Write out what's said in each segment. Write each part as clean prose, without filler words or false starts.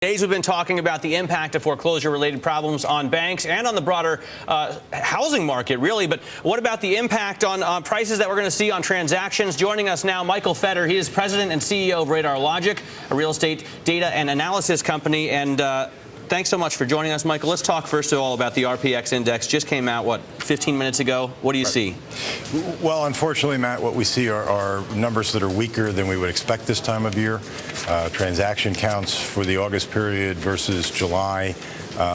Days we've been talking about the impact of foreclosure-related problems on banks and on the broader housing market, really. But what about the impact on prices that we're going to see on transactions? Joining us now, Michael Fetter. He is president and CEO of Radar Logic, a real estate data and analysis company. And thanks so much for joining us, Michael. Let's talk first of all about the RPX index. Just came out, what, 15 minutes ago? What do you see? Well, unfortunately, Matt, what we see are numbers that are weaker than we would expect this time of year. Transaction counts for the August period versus July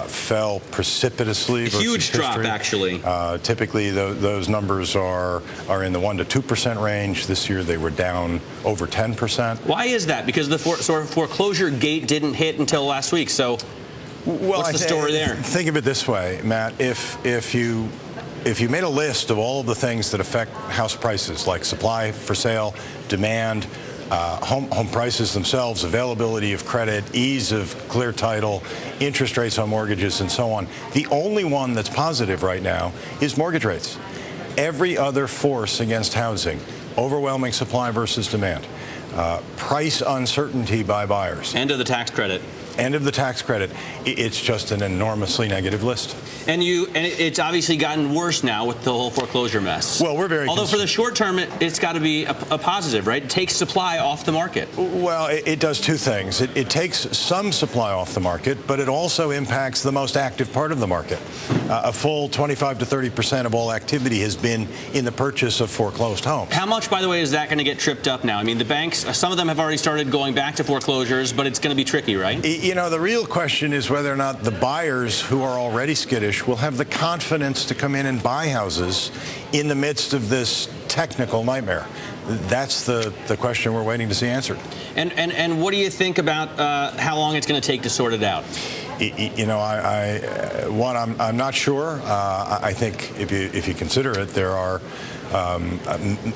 fell precipitously. Huge drop, actually. Typically, those numbers are in the 1% to 2% range. This year, they were down over 10%. Why is that? Because the foreclosure gate didn't hit until last week. So what's the story there? Think of it this way, Matt. If you made a list of all of the things that affect house prices, like supply for sale, demand, home prices themselves, availability of credit, ease of clear title, interest rates on mortgages, and so on, the only one that's positive right now is mortgage rates. Every other force against housing, overwhelming supply versus demand, price uncertainty by buyers. End of the tax credit. End of the tax credit. It's just an enormously negative list. And it's obviously gotten worse now with the whole foreclosure mess. Well, we're very Although for the short term, it's got to be a positive, right? It takes supply off the market. Well, it does two things. It takes some supply off the market, but it also impacts the most active part of the market. A full 25 to 30% of all activity has been in the purchase of foreclosed homes. How much, by the way, is that going to get tripped up now? I mean, the banks, some of them have already started going back to foreclosures, but it's going to be tricky, right? You know, the real question is whether or not the buyers who are already skittish will have the confidence to come in and buy houses in the midst of this technical nightmare. That's the question we're waiting to see answered. And what do you think about how long it's going to take to sort it out? You know, I'm not sure. I think if you consider it, there are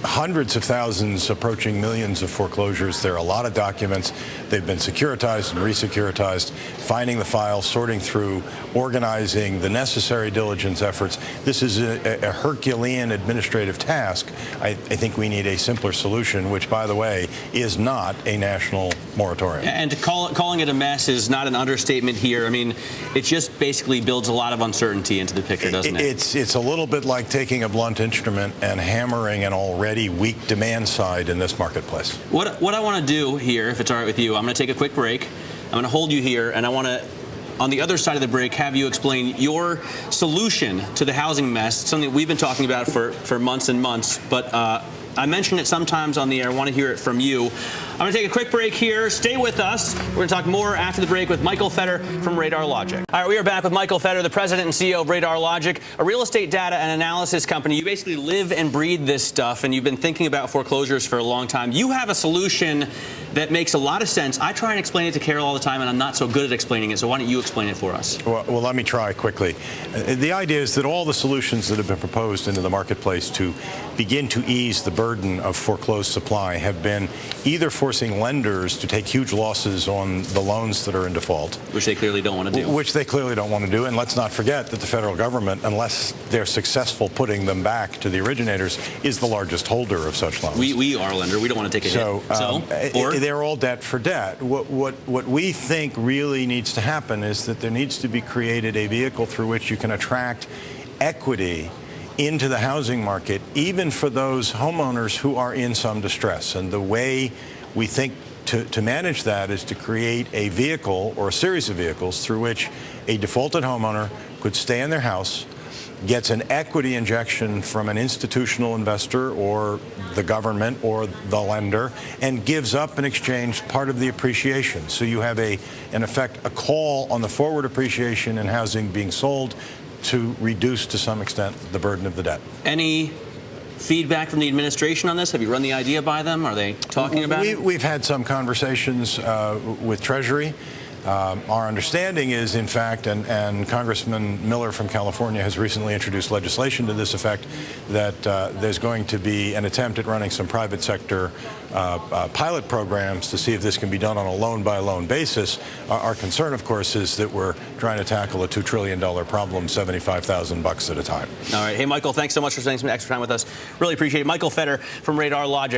hundreds of thousands, approaching millions of foreclosures. There are a lot of documents. They've been securitized and resecuritized. Finding the files, sorting through, organizing the necessary diligence efforts. This is a Herculean administrative task. I think we need a simpler solution, which, by the way, is not a national moratorium. And calling it a mess is not an understatement here. I mean, it just basically builds a lot of uncertainty into the picture, doesn't it? It's a little bit like taking a blunt instrument and hammering an already weak demand side in this marketplace. What I want to do here, if it's all right with you, I'm going to take a quick break. I'm going to hold you here, and I want to, on the other side of the break, have you explain your solution to the housing mess, something that we've been talking about for months and months, but I mention it sometimes on the air. I want to hear it from you. I'm going to take a quick break here. Stay with us. We're going to talk more after the break with Michael Fetter from Radar Logic. All right, we are back with Michael Fetter, the president and CEO of Radar Logic, a real estate data and analysis company. You basically live and breathe this stuff, and you've been thinking about foreclosures for a long time. You have a solution that makes a lot of sense. I try and explain it to Carol all the time, and I'm not so good at explaining it, so why don't you explain it for us? Well, let me try quickly. The idea is that all the solutions that have been proposed into the marketplace to begin to ease the burden of foreclosed supply have been either forcing lenders to take huge losses on the loans that are in default. Which they clearly don't want to do. Which they clearly don't want to do. And let's not forget that the federal government, unless they're successful putting them back to the originators, is the largest holder of such loans. We are a lender. We don't want to take a hit. They're all debt for debt. What we think really needs to happen is that there needs to be created a vehicle through which you can attract equity into the housing market, even for those homeowners who are in some distress. And the way we think to manage that is to create a vehicle or a series of vehicles through which a defaulted homeowner could stay in their house, gets an equity injection from an institutional investor or the government or the lender, and gives up in exchange part of the appreciation. So you have in effect, a call on the forward appreciation in housing being sold to reduce to some extent the burden of the debt. Any feedback from the administration on this? Have you run the idea by them? Are they talking about it? We've had some conversations with Treasury. Our understanding is, in fact, and Congressman Miller from California has recently introduced legislation to this effect, that there's going to be an attempt at running some private sector pilot programs to see if this can be done on a loan-by-loan basis. Our concern, of course, is that we're trying to tackle a $2 trillion problem, $75,000 at a time. All right. Hey, Michael, thanks so much for spending some extra time with us. Really appreciate it. Michael Fetter from Radar Logic.